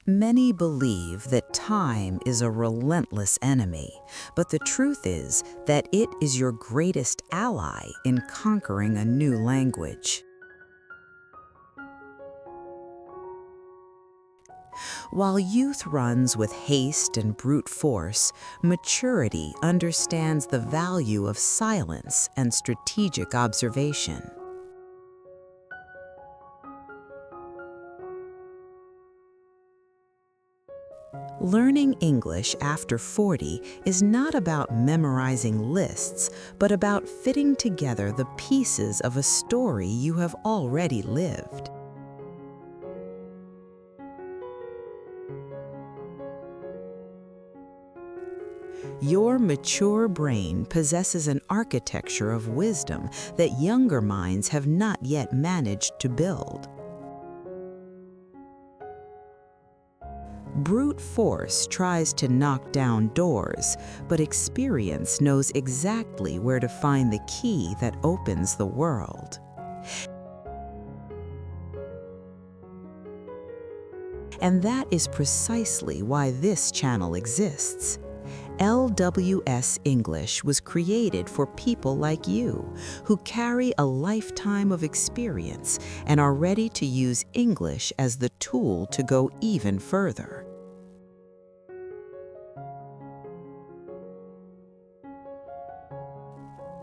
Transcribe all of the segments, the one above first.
Many believe that time is a relentless enemy, but the truth is that it is your greatest ally in conquering a new language. While youth runs with haste and brute force, maturity understands the value of silence and strategic observation. Learning English after 40 is not about memorizing lists, but about fitting together the pieces of a story you have already lived. Your mature brain possesses an architecture of wisdom that younger minds have not yet managed to build. Brute force tries to knock down doors, but experience knows exactly where to find the key that opens the world. And that is precisely why this channel exists. LWS English was created for people like you, who carry a lifetime of experience and are ready to use English as the tool to go even further.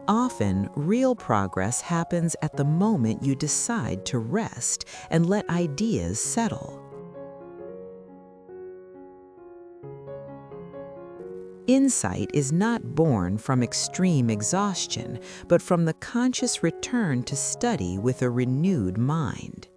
Often, real progress happens at the moment you decide to rest and let ideas settle. Insight is not born from extreme exhaustion, but from the conscious return to study with a renewed mind.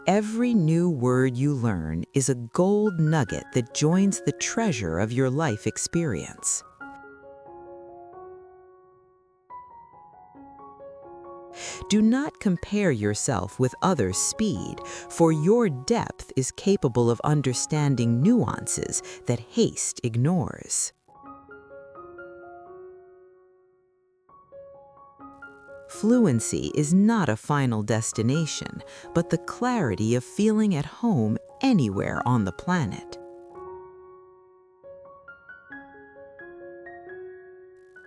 Every new word you learn is a gold nugget that joins the treasure of your life experience. Do not compare yourself with others' speed, for your depth is capable of understanding nuances that haste ignores. Fluency is not a final destination, but the clarity of feeling at home anywhere on the planet.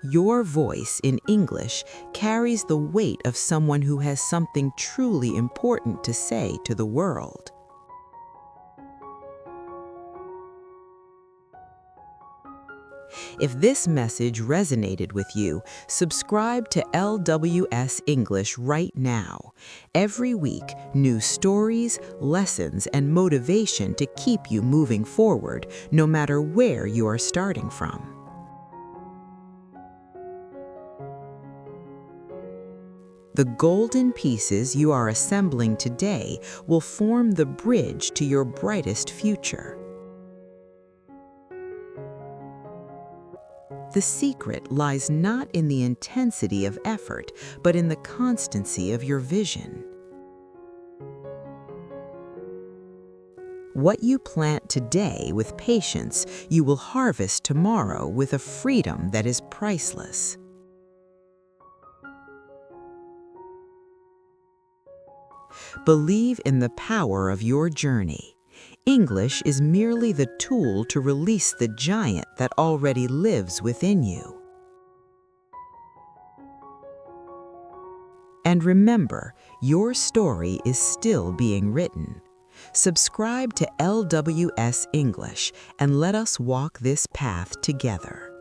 Your voice in English carries the weight of someone who has something truly important to say to the world. If this message resonated with you, subscribe to LWS English right now. Every week, new stories, lessons, and motivation to keep you moving forward, no matter where you are starting from. The golden pieces you are assembling today will form the bridge to your brightest future. The secret lies not in the intensity of effort, but in the constancy of your vision. What you plant today with patience, you will harvest tomorrow with a freedom that is priceless. Believe in the power of your journey. English is merely the tool to release the giant that already lives within you. And remember, your story is still being written. Subscribe to LWS English and let us walk this path together.